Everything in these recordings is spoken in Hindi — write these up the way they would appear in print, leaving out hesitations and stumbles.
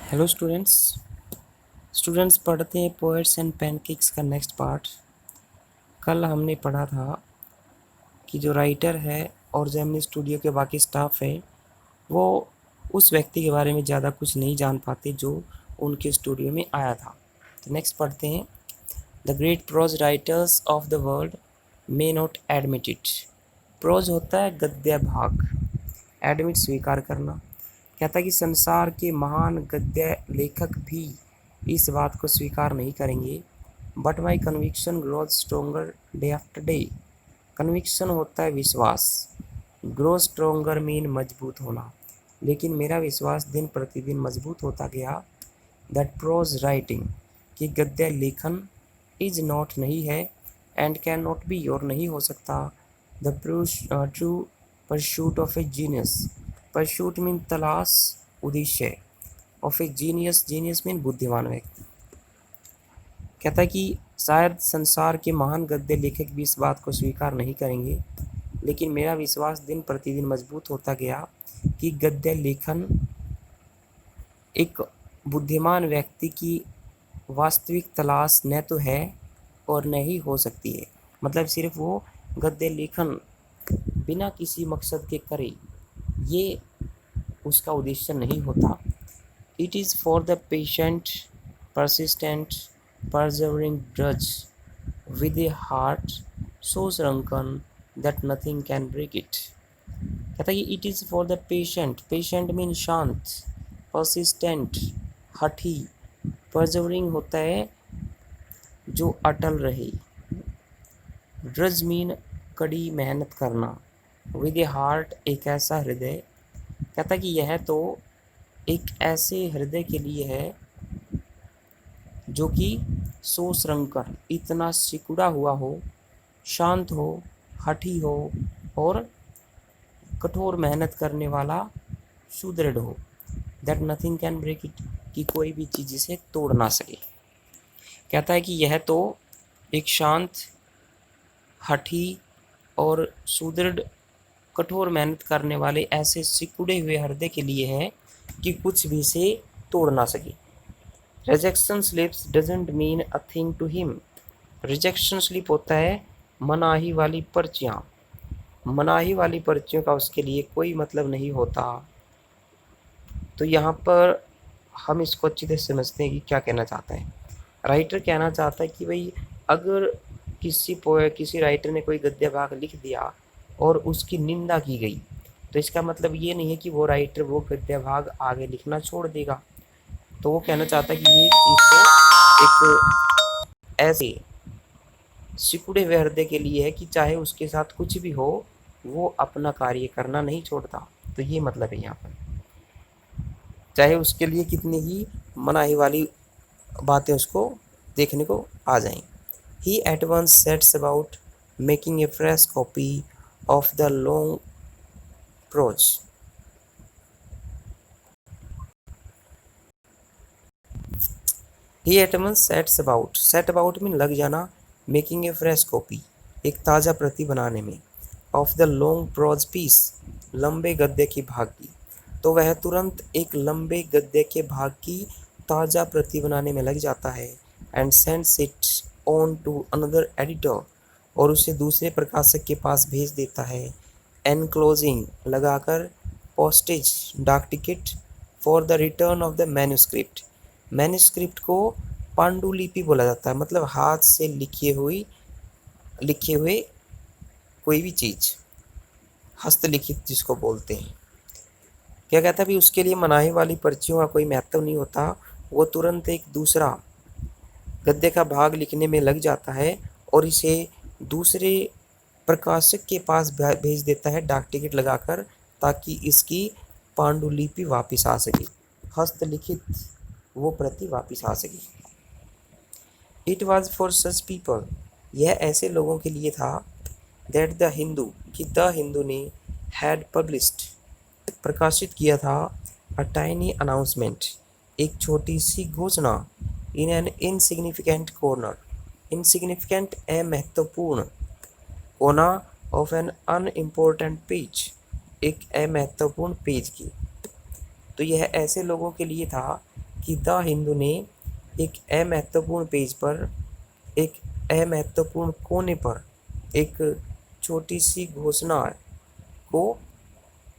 हेलो स्टूडेंट्स पढ़ते हैं पोएट्स एंड पैनकेक्स का नेक्स्ट पार्ट। कल हमने पढ़ा था कि जो राइटर है और जेमिनी स्टूडियो के बाकी स्टाफ है वो उस व्यक्ति के बारे में ज़्यादा कुछ नहीं जान पाते जो उनके स्टूडियो में आया था। तो नेक्स्ट पढ़ते हैं। The great prose writers of the world may not admit it. Prose होता है गद्य भाग, एडमिट स्वीकार करना। कहता है कि संसार के महान गद्य लेखक भी इस बात को स्वीकार नहीं करेंगे। But my conviction grows stronger day after day. Conviction होता है विश्वास, ग्रो स्ट्रोंगर मीन मजबूत होना, लेकिन मेरा विश्वास दिन प्रतिदिन मजबूत होता गया। दैट प्रोज राइटिंग, कि गद्य लेखन इज नॉट नहीं है एंड कैन नॉट बी और नहीं हो सकता the true pursuit of a genius. Pursuit mean तलाश, उद्देश्य। Of a genius, genius mean बुद्धिमान व्यक्ति। कहता है कि शायद संसार के महान गद्य लेखक भी इस बात को स्वीकार नहीं करेंगे, लेकिन मेरा विश्वास दिन प्रतिदिन मजबूत होता गया कि गद्य लेखन एक बुद्धिमान व्यक्ति की वास्तविक तलाश न तो है और न ही हो सकती है। मतलब सिर्फ वो गद्य लेखन बिना किसी मकसद के करे, ये उसका उद्देश्य नहीं होता। It is for the patient, persistent, persevering drudge with a heart so shrunken that nothing can break it। कहता है कि it is for the patient, patient mean शांत, persistent हठी, persevering होता है जो अटल रहे, ड्रज मीन कड़ी मेहनत करना, विद ए हार्ट एक ऐसा हृदय। कहता है कि यह तो एक ऐसे हृदय के लिए है जो कि सो श्रृंखर इतना सिकुड़ा हुआ हो, शांत हो, हठी हो और कठोर मेहनत करने वाला, सुदृढ़ हो। That nothing can break it, कि कोई भी चीज़ इसे तोड़ ना सके। कहता है कि यह तो एक शांत, हठी और सुदृढ़ कठोर मेहनत करने वाले ऐसे सिकुड़े हुए हृदय के लिए है कि कुछ भी से तोड़ ना सके। Rejection slips doesn't mean a thing to him. Rejection slip होता है मनाही वाली पर्चियाँ। मनाही वाली पर्चियों का उसके लिए कोई मतलब नहीं होता। तो यहाँ पर हम इसको अच्छी तरह समझते हैं कि क्या कहना चाहता है। राइटर कहना चाहता है कि भाई अगर किसी राइटर ने कोई गद्य भाग लिख दिया और उसकी निंदा की गई, तो इसका मतलब ये नहीं है कि वो राइटर वो गद्य भाग आगे लिखना छोड़ देगा। तो वो कहना चाहता है कि ये चीज़ तो एक ऐसे सिकुड़े हुए हृदय के लिए है कि चाहे उसके साथ कुछ भी हो, वो अपना कार्य करना नहीं छोड़ता। तो ये मतलब है यहाँ पर, चाहे उसके लिए कितनी ही मनाही वाली बातें उसको देखने को आ जाएं। He at once sets about making a fresh copy of the long prose। He at once set about में लग जाना, making a fresh copy एक ताज़ा प्रति बनाने में, of the long prose piece लंबे गद्य की भाग की। तो वह तुरंत एक लंबे गद्य के भाग की ताज़ा प्रति बनाने में लग जाता है। And sends it on to another editor, और उसे दूसरे प्रकाशक के पास भेज देता है। एनक्लोजिंग लगाकर, पोस्टेज डाक ticket, for the return of the manuscript. Manuscript को पांडुलिपि बोला जाता है, मतलब हाथ से लिखे हुए कोई भी चीज़, हस्तलिखित जिसको बोलते हैं। क्या कहता है भी उसके लिए मनाही वाली पर्चियों का कोई महत्व नहीं होता। वो तुरंत एक दूसरा गद्य का भाग लिखने में लग जाता है और इसे दूसरे प्रकाशक के पास भेज देता है डाक टिकट लगाकर, ताकि इसकी पांडुलिपि वापस आ सके, हस्तलिखित वो प्रति वापस आ सके। It was for such people, यह ऐसे लोगों के लिए था। दैट द हिंदू, कि द हिंदू ने हैड पब्लिश्ड प्रकाशित किया था, अ टाइनी अनाउंसमेंट एक छोटी सी घोषणा, in an insignificant corner, insignificant अमहत्वपूर्ण, कोना ऑफ एन अनइम्पोर्टेंट पेज एक अमहत्वपूर्ण पेज की। तो यह ऐसे लोगों के लिए था कि द हिंदू ने एक अमहत्वपूर्ण पेज पर, एक अमहत्वपूर्ण कोने पर एक छोटी सी घोषणा को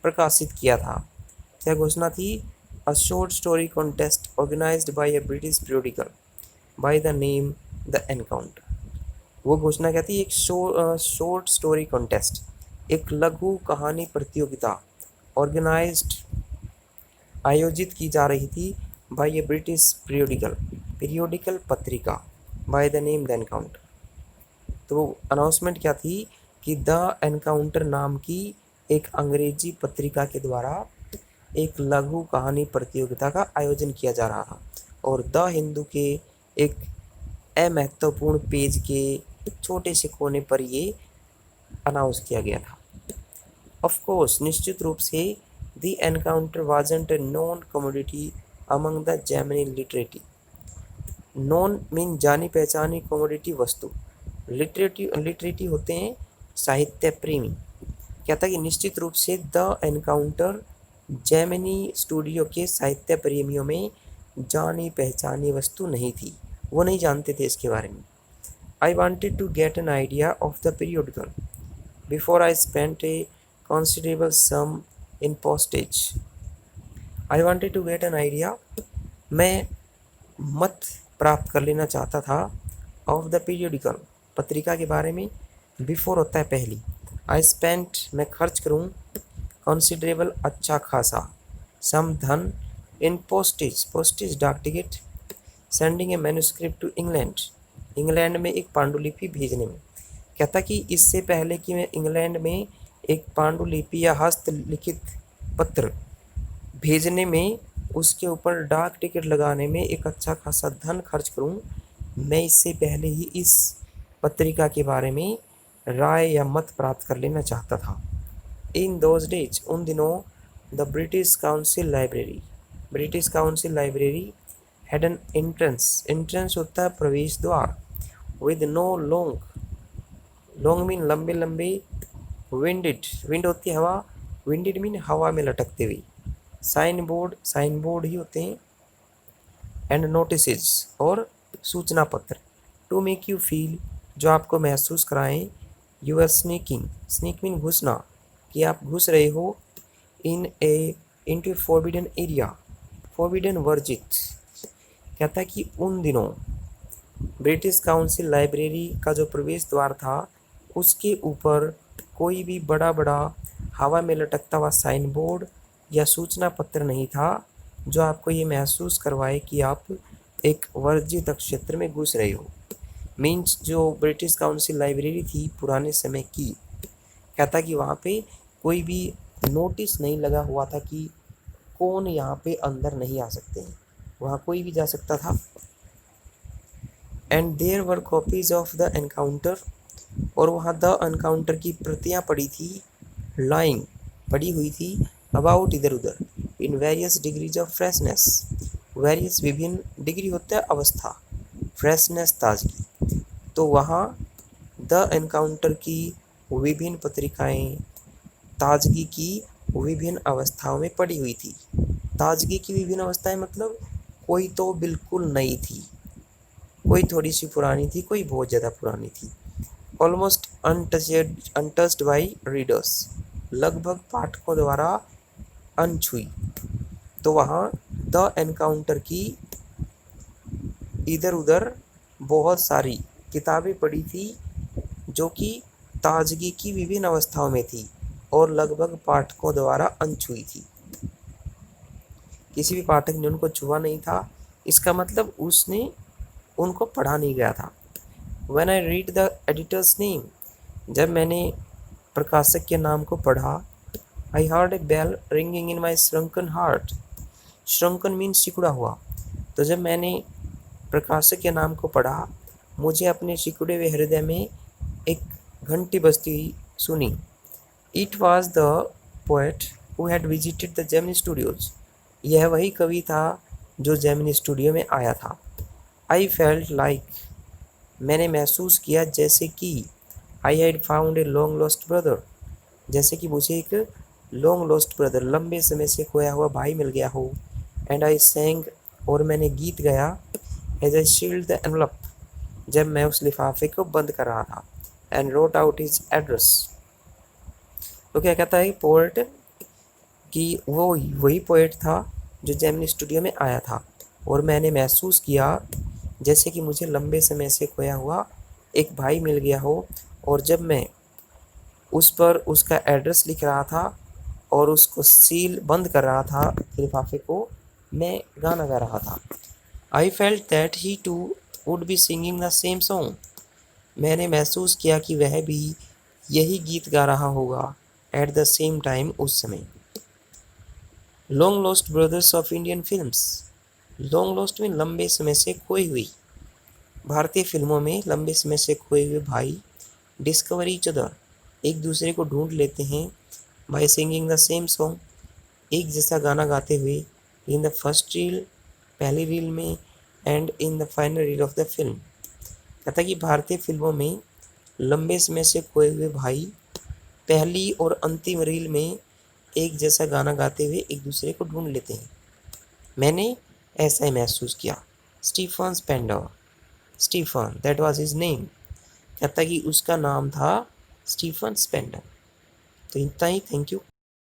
प्रकाशित किया था। क्या घोषणा थी? A short story contest organised by a British periodical by the name the Encounter. वो घोषणा क्या थी? एक शॉर्ट स्टोरी कॉन्टेस्ट, एक लघु कहानी प्रतियोगिता ऑर्गेनाइज्ड, आयोजित की जा रही थी बाय ए ब्रिटिश पीरियोडिकल पत्रिका bye the name the encounter. तो अनाउंसमेंट क्या थी कि द एनकाउंटर नाम की एक अंग्रेजी पत्रिका के द्वारा एक लघु कहानी प्रतियोगिता का आयोजन किया जा रहा था और द हिंदू के एक अमहत्वपूर्ण पेज के छोटे से कोने पर ये अनाउंस किया गया था। ऑफ कोर्स, निश्चित रूप से the encounter wasn't a non commodity among the Gemini literati. Non mean जानी पहचानी, कमोडिटी वस्तु, लिटरेटी होते हैं साहित्य प्रेमी। कहता कि निश्चित रूप से द एनकाउंटर जेमिनी स्टूडियो के साहित्य प्रेमियों में जानी पहचानी वस्तु नहीं थी, वो नहीं जानते थे इसके बारे में। I wanted to get an idea of the periodical before I spent a considerable sum in postage. I wanted to get an idea, मैं मत प्राप्त कर लेना चाहता था, ऑफ द पीरियोडिकल, पत्रिका के बारे में, बिफोर होता है पहली, आई स्पेंट मैं खर्च करूँ, कंसिडरेबल अच्छा खासा, सम धन, इन पोस्टेज डाक टिकट, sending a manuscript to England में एक पांडुलिपि भेजने में। कहता कि इससे पहले कि मैं इंग्लैंड में एक पांडुलिपि या हस्तलिखित पत्र भेजने में, उसके ऊपर डाक टिकट लगाने में एक अच्छा खासा धन खर्च करूं, मैं इससे पहले ही इस पत्रिका के बारे में राय या मत प्राप्त कर लेना चाहता था। इन दोज डेज, उन दिनों, the British council library had an entrance होता है प्रवेश द्वार, विद नो लॉन्ग मीन लंबे लंबे, विंड होती है हवा, विंडेड मीन हवा में लटकते हुए, साइन बोर्ड ही होते हैं, एंड नोटिसेज और सूचना पत्र, टू मेक यू फील, जो आपको महसूस कराएं, यू आर स्नीक मीन घुसना, कि आप घुस रहे हो, इनटू फॉरबिडन एरिया, फॉरबिडन वर्जित। कहता है कि उन दिनों ब्रिटिश काउंसिल लाइब्रेरी का जो प्रवेश द्वार था, उसके ऊपर कोई भी बड़ा हवा में लटकता हुआ साइन बोर्ड या सूचना पत्र नहीं था जो आपको ये महसूस करवाए कि आप एक वर्जित क्षेत्र में घुस रहे हो। मीन्स जो ब्रिटिश काउंसिल लाइब्रेरी थी पुराने समय की, कहता कि वहाँ पे कोई भी नोटिस नहीं लगा हुआ था कि कौन यहाँ पे अंदर नहीं आ सकते हैं, वहाँ कोई भी जा सकता था। And there were copies of the Encounter, और वहाँ द एनकाउंटर की प्रतियाँ पड़ी थी, लाइंग पड़ी हुई थी, अबाउट इधर उधर, in various degrees of freshness, various विभिन्न डिग्री होता है अवस्था, फ्रेशनेस ताजगी, तो वहाँ द एनकाउंटर की विभिन्न पत्रिकाएं ताजगी की विभिन्न अवस्थाओं में पड़ी हुई थी। ताजगी की विभिन्न अवस्थाएं मतलब कोई तो बिल्कुल नई थी, कोई थोड़ी सी पुरानी थी, कोई बहुत ज़्यादा पुरानी थी। ऑलमोस्ट अनटच्ड बाई रीडर्स, लगभग पाठकों द्वारा अनछुई, तो वहाँ द एनकाउंटर की इधर उधर बहुत सारी किताबें पड़ी थी जो कि ताजगी की विभिन्न अवस्थाओं में थी और लगभग पाठकों द्वारा अनछुई थी, किसी भी पाठक ने उनको छुआ नहीं था, इसका मतलब उसने उनको पढ़ा नहीं गया था। When I read the editor's name, जब मैंने प्रकाशक के नाम को पढ़ा, I heard a bell ringing in my shrunken heart. shrunken means सिकुड़ा हुआ, तो जब मैंने प्रकाशक के नाम को पढ़ा, मुझे अपने सिकुड़े हुए हृदय में एक घंटी बजती हुई सुनी। It was the poet who had visited the Gemini Studios. यह वही कवि था जो जेमिनी स्टूडियो में आया था। I felt like, मैंने महसूस किया जैसे कि, I had found a long lost brother, जैसे कि मुझे एक long lost brother, लंबे समय से खोया हुआ भाई मिल गया हो। And I sang और मैंने गीत गाया as I sealed the envelope, जब मैं उस लिफाफे को बंद कर रहा था, and wrote out his address. तो क्या कहता है पोएट कि वो वही पोएट था जो जेमिनी स्टूडियो में आया था, और मैंने महसूस किया जैसे कि मुझे लंबे समय से खोया हुआ एक भाई मिल गया हो, और जब मैं उस पर उसका एड्रेस लिख रहा था और उसको सील बंद कर रहा था लिफाफे को, मैं गाना गा रहा था। I felt that he too would be singing the same song. मैंने महसूस किया कि वह भी यही गीत गा रहा होगा एट द सेम टाइम उस समय। Long lost brothers of Indian films. Long lost में लंबे समय से खोई हुई। भारतीय फिल्मों में लंबे समय से खोए हुए भाई डिस्कवर ईच अदर, एक दूसरे को ढूंढ लेते हैं, by singing the same song, एक जैसा गाना गाते हुए, इन द फर्स्ट रील, पहली रील में, and in the final reel of the film. कहता कि भारतीय फिल्मों में लंबे समय से खोए हुए भाई पहली और अंतिम रील में एक जैसा गाना गाते हुए एक दूसरे को ढूंढ लेते हैं। मैंने ऐसा ही महसूस किया। Stephen Spender, Stephen that was his name. कहता कि उसका नाम था स्टीफन स्पेंडर। तो इतना ही, थैंक यू।